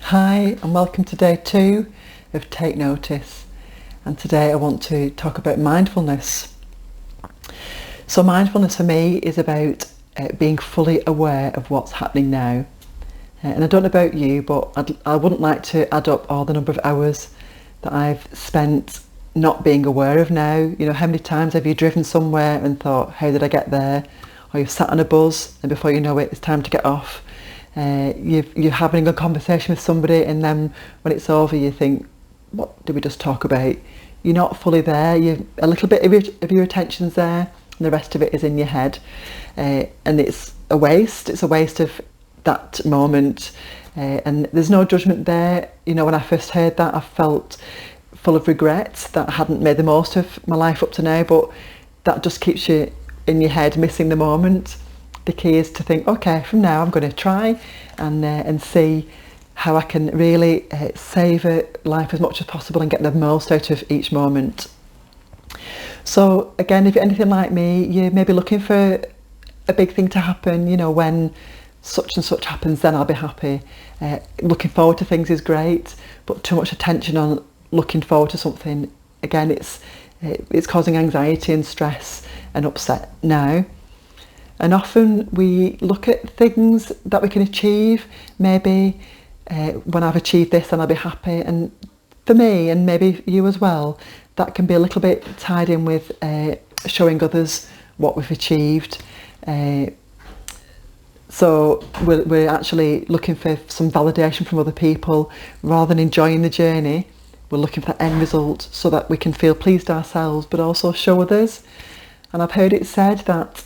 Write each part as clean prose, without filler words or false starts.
Hi and welcome to day 2 of Take Notice, and today I want to talk about mindfulness. So mindfulness for me is about being fully aware of what's happening now, and I don't know about you, but I wouldn't like to add up all the number of hours that I've spent not being aware of now. You know, how many times have you driven somewhere and thought, how did I get there? Or you've sat on a bus and before you know it, it's time to get off. You're having a conversation with somebody, and then when it's over you think, what did we just talk about? You're not fully there. A little bit of your attention's there and the rest of it is in your head, and it's a waste of that moment, and there's no judgment there. You know, when I first heard that, I felt full of regret that I hadn't made the most of my life up to now, but that just keeps you in your head missing the moment. The key is to think, okay, from now I'm going to try and see how I can really savour life as much as possible and get the most out of each moment. So again, if you're anything like me, you may be looking for a big thing to happen. You know, when such and such happens, then I'll be happy. Looking forward to things is great, but too much attention on looking forward to something, again, it's causing anxiety and stress and upset now. And often we look at things that we can achieve. Maybe when I've achieved this, then I'll be happy. And for me, and maybe you as well, that can be a little bit tied in with showing others what we've achieved. So we're actually looking for some validation from other people rather than enjoying the journey. We're looking for the end result so that we can feel pleased ourselves, but also show others. And I've heard it said that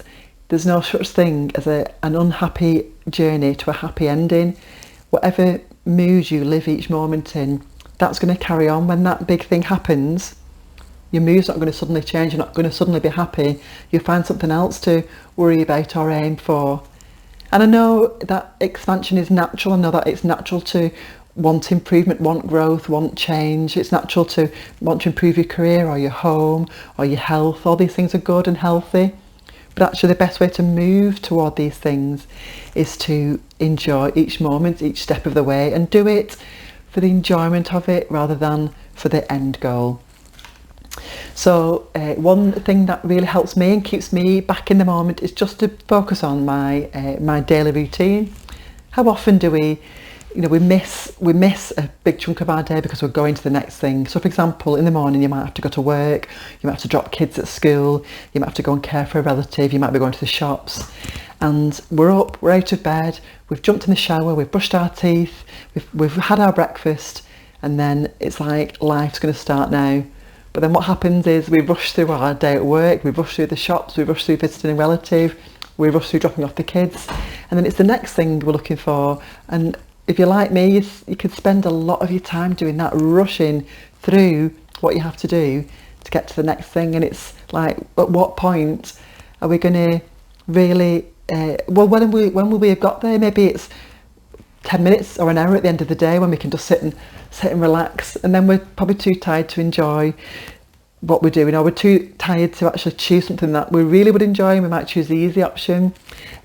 there's no such thing as an unhappy journey to a happy ending. Whatever mood you live each moment in, that's going to carry on. When that big thing happens, your mood's not going to suddenly change. You're not going to suddenly be happy. You'll find something else to worry about or aim for. And I know that expansion is natural. I know that it's natural to want improvement, want growth, want change. It's natural to want to improve your career or your home or your health. All these things are good and healthy. But actually the best way to move toward these things is to enjoy each moment, each step of the way, and do it for the enjoyment of it rather than for the end goal. So one thing that really helps me and keeps me back in the moment is just to focus on my daily routine. How often do we miss a big chunk of our day because we're going to the next thing? So for example, in the morning you might have to go to work, you might have to drop kids at school, you might have to go and care for a relative, you might be going to the shops, and we're up, we're out of bed, we've jumped in the shower, we've brushed our teeth, we've had our breakfast, and then it's like life's going to start now. But then what happens is we rush through our day at work, we rush through the shops, we rush through visiting a relative, we rush through dropping off the kids, and then it's the next thing we're looking for. And if you're like me, you could spend a lot of your time doing that, rushing through what you have to do to get to the next thing. And it's like, at what point are we going to really, when will we have got there? Maybe it's 10 minutes or an hour at the end of the day when we can just sit and relax. And then we're probably too tired to enjoy what we're doing, or we're too tired to actually choose something that we really would enjoy, and we might choose the easy option.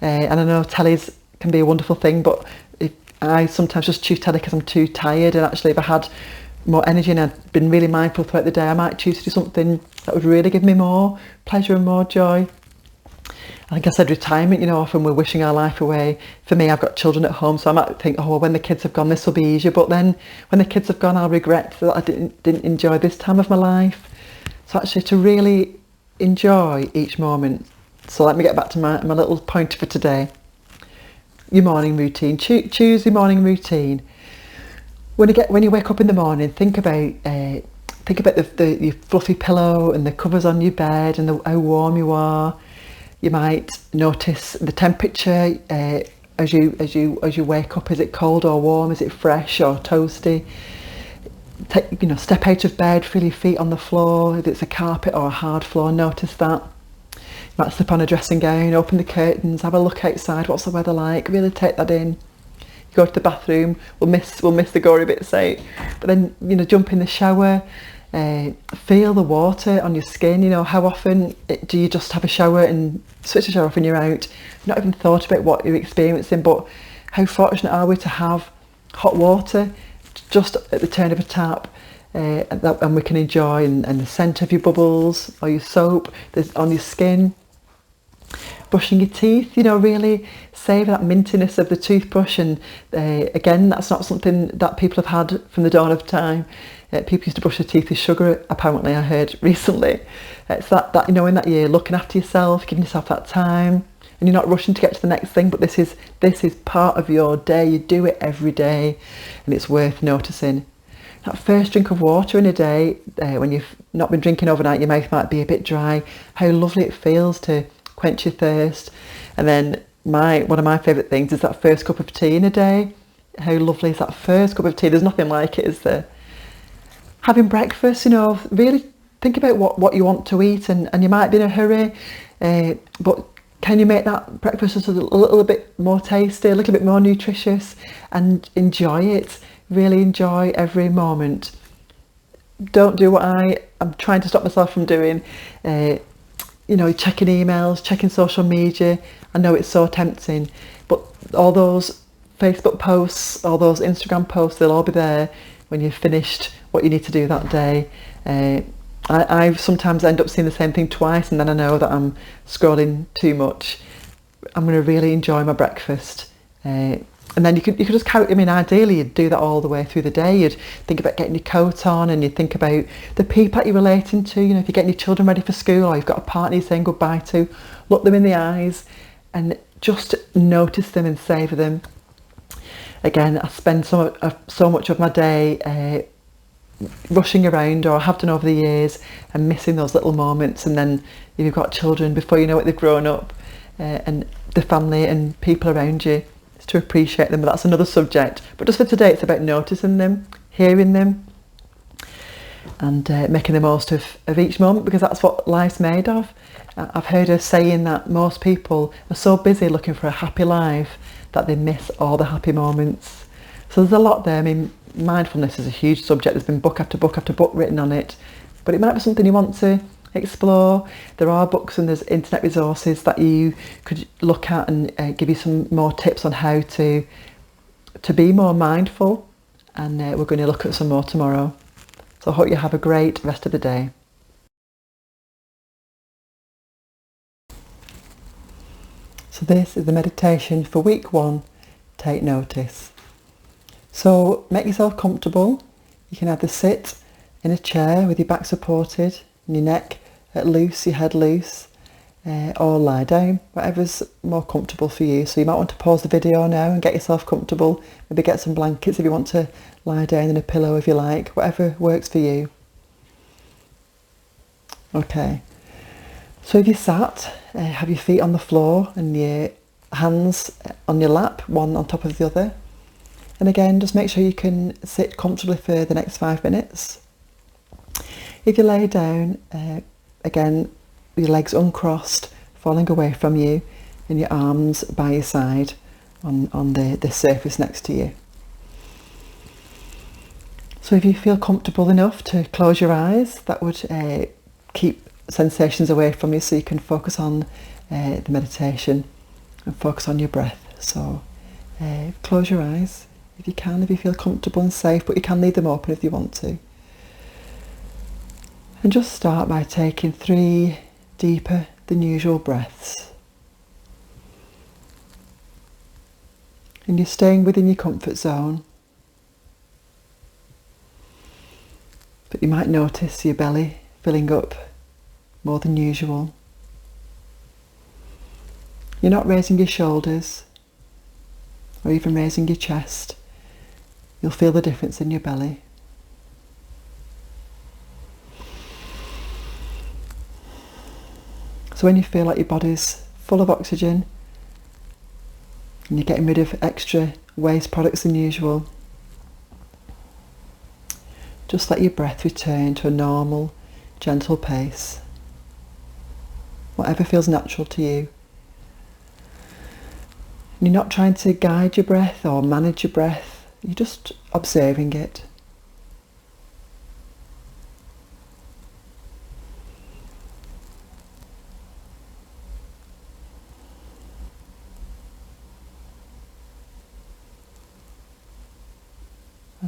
And I know tellies can be a wonderful thing, but I sometimes just choose telly because I'm too tired, and actually if I had more energy and I'd been really mindful throughout the day, I might choose to do something that would really give me more pleasure and more joy. I think I said retirement, often we're wishing our life away. For me, I've got children at home, so I might think, oh, well, when the kids have gone, this will be easier. But then when the kids have gone, I'll regret that I didn't enjoy this time of my life. So actually to really enjoy each moment. So let me get back to my little pointer for today. Your morning routine. Choose your morning routine. When you wake up in the morning, think about your fluffy pillow and the covers on your bed and how warm you are. You might notice the temperature as you wake up. Is it cold or warm? Is it fresh or toasty? Step out of bed, feel your feet on the floor. If it's a carpet or a hard floor, notice that. You might slip on a dressing gown, open the curtains, have a look outside. What's the weather like? Really take that in. You go to the bathroom. We'll miss the gory bits out. But then jump in the shower. Feel the water on your skin. How often do you just have a shower and switch the shower off and you're out? Not even thought about what you're experiencing, but how fortunate are we to have hot water just at the turn of a tap, and we can enjoy, and the scent of your bubbles or your soap on your skin. Brushing your teeth, really savour that mintiness of the toothbrush. And again, that's not something that people have had from the dawn of time. People used to brush their teeth with sugar, apparently, I heard recently. It's that knowing that you're looking after yourself, giving yourself that time, and you're not rushing to get to the next thing, but this is part of your day. You do it every day, and it's worth noticing. That first drink of water in a day, when you've not been drinking overnight, your mouth might be a bit dry, how lovely it feels to quench your thirst. And then one of my favourite things is that first cup of tea in a day. How lovely is that first cup of tea? There's nothing like it, is there? Having breakfast, really think about what you want to eat, and you might be in a hurry, but can you make that breakfast just a little bit more tasty, a little bit more nutritious, and enjoy it? Really enjoy every moment. Don't do what I'm trying to stop myself from doing. Checking emails, checking social media. I know it's so tempting, but all those Facebook posts, all those Instagram posts, they'll all be there when you've finished what you need to do that day. I sometimes end up seeing the same thing twice, and then I know that I'm scrolling too much. I'm going to really enjoy my breakfast. And then you could just count. Ideally you'd do that all the way through the day. You'd think about getting your coat on, and you'd think about the people that you're relating to. If you're getting your children ready for school, or you've got a partner you're saying goodbye to, look them in the eyes and just notice them and savour them. Again, I spend so much of my day rushing around, or have done over the years, and missing those little moments. And then if you've got children, before you know it, they've grown up, and the family and people around you, to appreciate them. But that's another subject. But just for today, it's about noticing them, hearing them, and making the most of each moment, because that's what life's made of. I've heard a saying that most people are so busy looking for a happy life that they miss all the happy moments. So there's a lot there. Mindfulness is a huge subject. There's been book after book after book written on it, but it might be something you want to explore. There are books and there's internet resources that you could look at, and give you some more tips on how to be more mindful, and we're going to look at some more tomorrow. So I hope you have a great rest of the day. So this is the meditation for week 1, take notice. So make yourself comfortable. You can either sit in a chair with your back supported and your neck loose, your head loose, or lie down, whatever's more comfortable for you. So you might want to pause the video now and get yourself comfortable. Maybe get some blankets if you want to lie down, and a pillow if you like, whatever works for you. Okay, so if you sat, have your feet on the floor and your hands on your lap, one on top of the other. And again, just make sure you can sit comfortably for the next 5 minutes. If you lay down, again, your legs uncrossed, falling away from you, and your arms by your side on the surface next to you. So if you feel comfortable enough to close your eyes, that would keep sensations away from you, so you can focus on the meditation and focus on your breath. So close your eyes if you can, if you feel comfortable and safe, but you can leave them open if you want to. And just start by taking 3 deeper than usual breaths. And you're staying within your comfort zone. But you might notice your belly filling up more than usual. You're not raising your shoulders or even raising your chest. You'll feel the difference in your belly. So when you feel like your body's full of oxygen and you're getting rid of extra waste products than usual, just let your breath return to a normal, gentle pace. Whatever feels natural to you. And you're not trying to guide your breath or manage your breath. You're just observing it.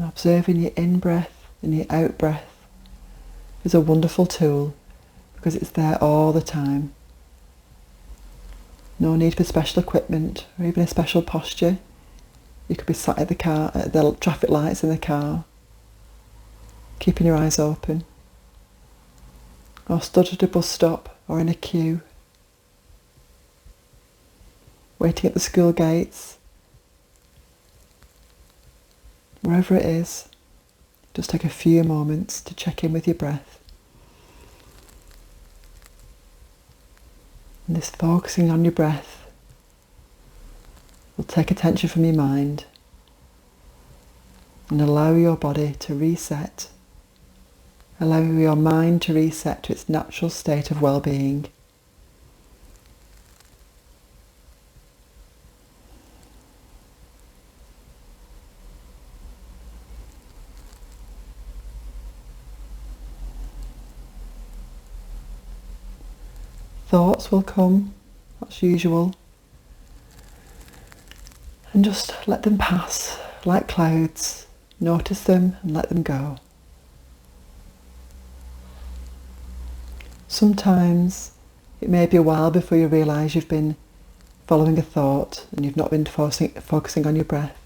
observing your in-breath and your out-breath is a wonderful tool because it's there all the time. No need for special equipment or even a special posture. You could be sat at the traffic lights in the car, keeping your eyes open, or stood at a bus stop or in a queue, waiting at the school gates. Wherever it is, just take a few moments to check in with your breath. And this focusing on your breath will take attention from your mind and allow your body to reset, allow your mind to reset to its natural state of well-being. Thoughts will come, that's usual, and just let them pass like clouds. Notice them and let them go. Sometimes it may be a while before you realise you've been following a thought and you've not been focusing on your breath.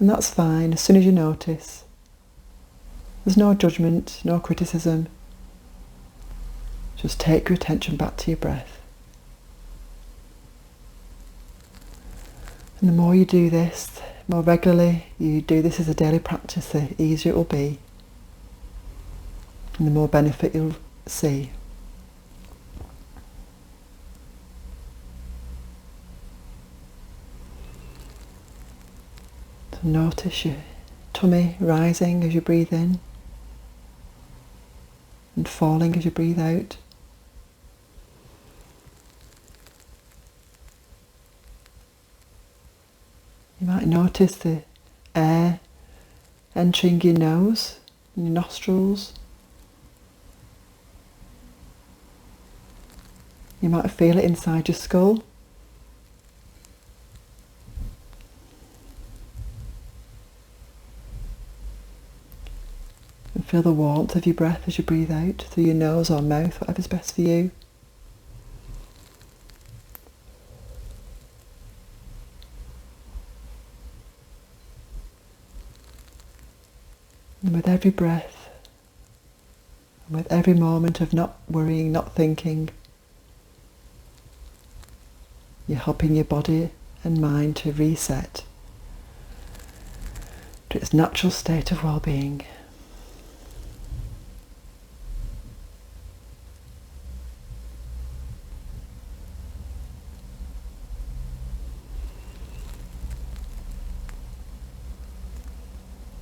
And that's fine as soon as you notice. There's no judgment, no criticism. Just take your attention back to your breath. And the more you do this, the more regularly you do this as a daily practice, the easier it will be. And the more benefit you'll see. So notice your tummy rising as you breathe in and falling as you breathe out. You might notice the air entering your nose and your nostrils. You might feel it inside your skull. And feel the warmth of your breath as you breathe out through your nose or mouth, whatever's best for you. And with every breath, and with every moment of not worrying, not thinking, you're helping your body and mind to reset to its natural state of well-being.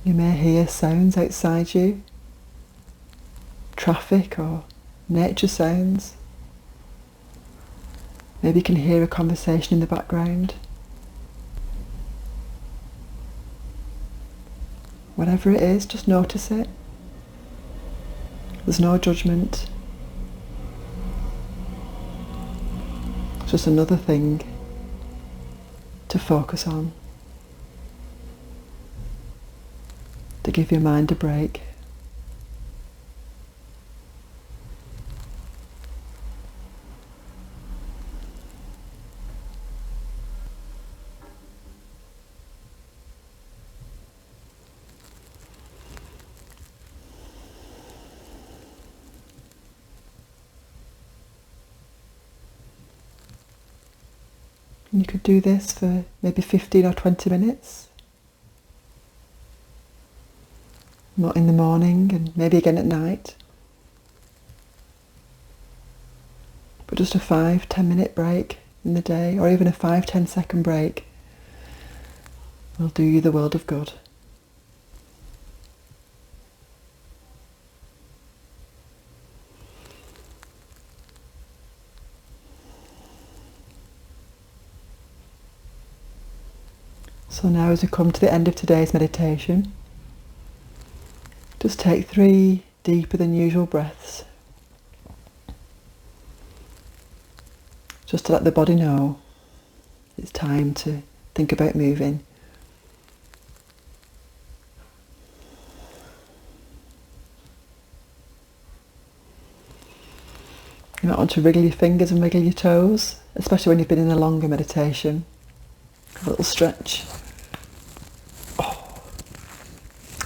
You may hear sounds outside you, traffic or nature sounds. Maybe you can hear a conversation in the background. Whatever it is, just notice it. There's no judgment. It's just another thing to focus on, to give your mind a break. And you could do this for maybe 15 or 20 minutes. Not in the morning and maybe again at night. But just a 5-10 minute break in the day, or even a 5-10 second break will do you the world of good. So now as we come to the end of today's meditation, just take 3 deeper than usual breaths, just to let the body know it's time to think about moving. You might want to wriggle your fingers and wriggle your toes, especially when you've been in a longer meditation. Have a little stretch.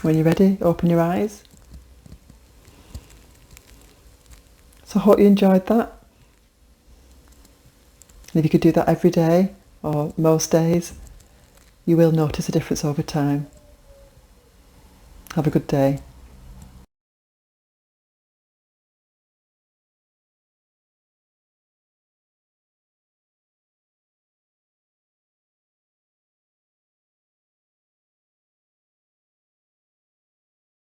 When you're ready, open your eyes. So I hope you enjoyed that. And if you could do that every day, or most days, you will notice a difference over time. Have a good day.